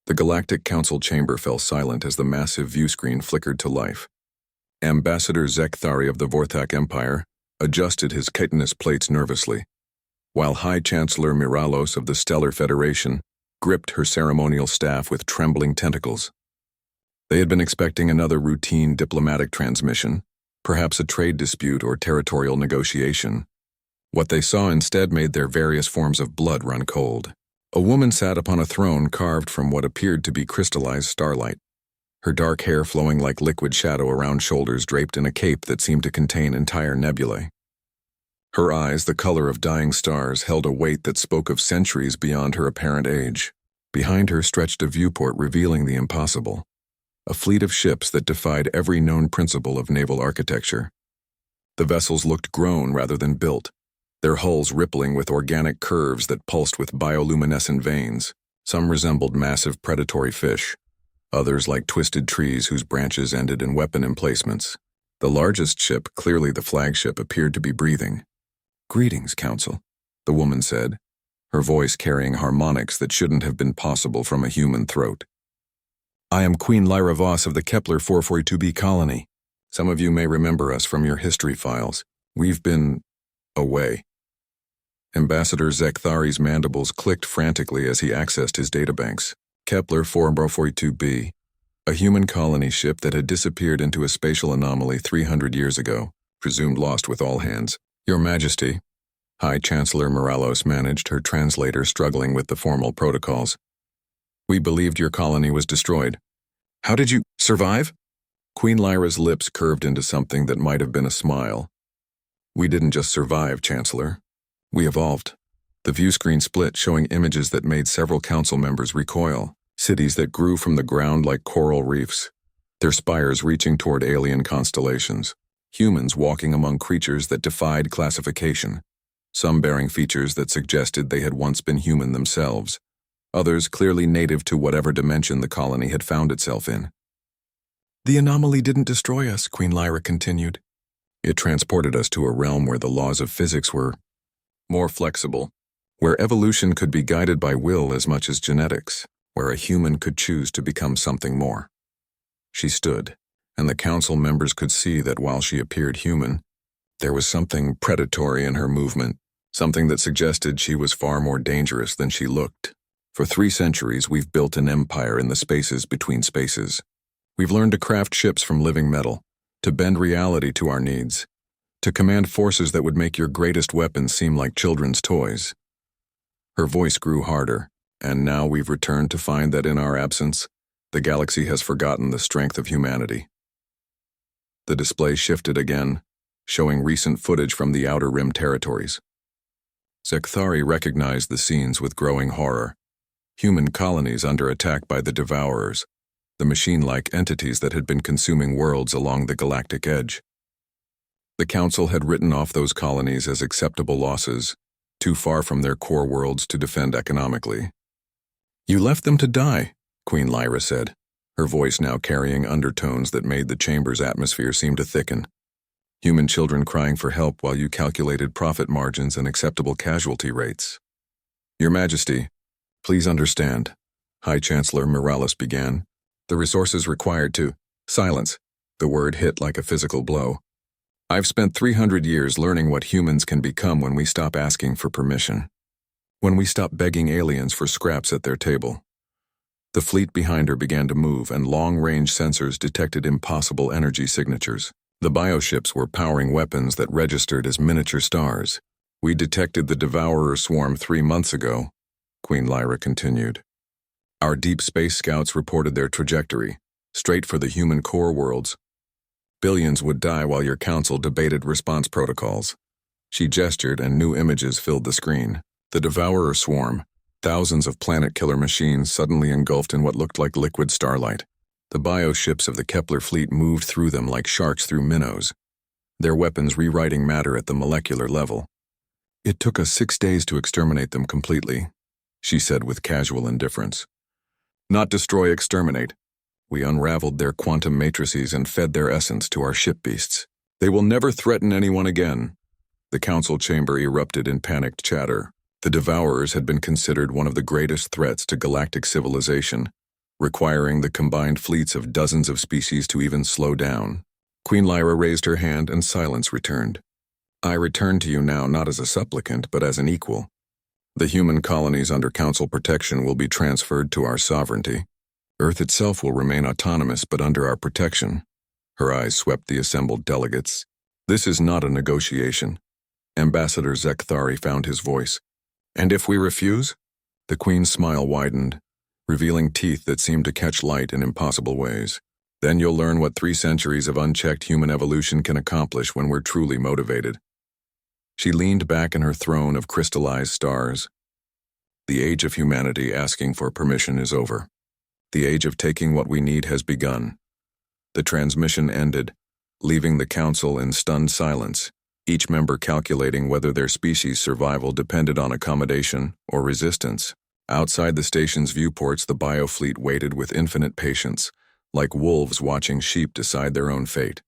The Galactic Council chamber fell silent as the massive viewscreen flickered to life. Ambassador Zekthari of the Vorthak Empire adjusted his chitinous plates nervously, while High Chancellor Miralos of the Stellar Federation gripped her ceremonial staff with trembling tentacles. They had been expecting another routine diplomatic transmission, perhaps a trade dispute or territorial negotiation. What they saw instead made their various forms of blood run cold. A woman sat upon a throne carved from what appeared to be crystallized starlight, her dark hair flowing like liquid shadow around shoulders draped in a cape that seemed to contain entire nebulae. Her eyes, the color of dying stars, held a weight that spoke of centuries beyond her apparent age. Behind her stretched a viewport revealing the impossible, a fleet of ships that defied every known principle of naval architecture. The vessels looked grown rather than built, their hulls rippling with organic curves that pulsed with bioluminescent veins. Some resembled massive predatory fish, others like twisted trees whose branches ended in weapon emplacements. The largest ship, clearly the flagship, appeared to be breathing. "Greetings, Council," the woman said, her voice carrying harmonics that shouldn't have been possible from a human throat. "I am Queen Lyra Voss of the Kepler 442b colony. Some of you may remember us from your history files. We've been away." Ambassador Zekthari's mandibles clicked frantically as he accessed his databanks. Kepler 442b, a human colony ship that had disappeared into a spatial anomaly 300 years ago, presumed lost with all hands. "Your Majesty," High Chancellor Miralos managed, her translator struggling with the formal protocols. "We believed your colony was destroyed." "How did you survive?" Queen Lyra's lips curved into something that might have been a smile. "We didn't just survive, Chancellor. We evolved." The viewscreen split, showing images that made several council members recoil. Cities that grew from the ground like coral reefs, their spires reaching toward alien constellations. Humans walking among creatures that defied classification, some bearing features that suggested they had once been human themselves, others clearly native to whatever dimension the colony had found itself in. "The anomaly didn't destroy us," Queen Lyra continued. "It transported us to a realm where the laws of physics were more flexible, where evolution could be guided by will as much as genetics, where a human could choose to become something more." She stood, and the council members could see that while she appeared human, there was something predatory in her movement, something that suggested she was far more dangerous than she looked. "For 3 centuries, we've built an empire in the spaces between spaces. We've learned to craft ships from living metal, to bend reality to our needs, to command forces that would make your greatest weapons seem like children's toys." Her voice grew harder, and now we've returned to find that in our absence, the galaxy has forgotten the strength of humanity. The display shifted again, showing recent footage from the Outer Rim territories. Zekthari recognized the scenes with growing horror. Human colonies under attack by the Devourers, the machine-like entities that had been consuming worlds along the galactic edge. The Council had written off those colonies as acceptable losses, too far from their core worlds to defend economically. "You left them to die," Queen Lyra said, her voice now carrying undertones that made the chamber's atmosphere seem to thicken. "Human children crying for help while you calculated profit margins and acceptable casualty rates." "Your Majesty, please understand," High Chancellor Miralos began. "The resources required to—" "Silence." The word hit like a physical blow. "I've spent 300 years learning what humans can become when we stop asking for permission. When we stop begging aliens for scraps at their table." The fleet behind her began to move, and long-range sensors detected impossible energy signatures. The bioships were powering weapons that registered as miniature stars. "We detected the Devourer swarm 3 months ago," Queen Lyra continued. "Our deep space scouts reported their trajectory, straight for the human core worlds. Billions would die while your council debated response protocols." She gestured, and new images filled the screen. The Devourer swarm, thousands of planet-killer machines suddenly engulfed in what looked like liquid starlight. The bioships of the Kepler fleet moved through them like sharks through minnows, their weapons rewriting matter at the molecular level. "It took us 6 days to exterminate them completely," she said with casual indifference. "Not destroy, exterminate. We unraveled their quantum matrices and fed their essence to our ship beasts. They will never threaten anyone again." The council chamber erupted in panicked chatter. The Devourers had been considered one of the greatest threats to galactic civilization, requiring the combined fleets of dozens of species to even slow down. Queen Lyra raised her hand and silence returned. I return to you now not as a supplicant, but as an equal. The human colonies under Council protection will be transferred to our sovereignty. Earth itself will remain autonomous but under our protection. Her eyes swept the assembled delegates. This is not a negotiation. Ambassador Zekthari found his voice. And if we refuse? The Queen's smile widened, revealing teeth that seemed to catch light in impossible ways. Then you'll learn what 3 centuries of unchecked human evolution can accomplish when we're truly motivated. She leaned back in her throne of crystallized stars. The age of humanity asking for permission is over. The age of taking what we need has begun. The transmission ended, leaving the Council in stunned silence, each member calculating whether their species' survival depended on accommodation or resistance. Outside the station's viewports, the biofleet waited with infinite patience, like wolves watching sheep decide their own fate.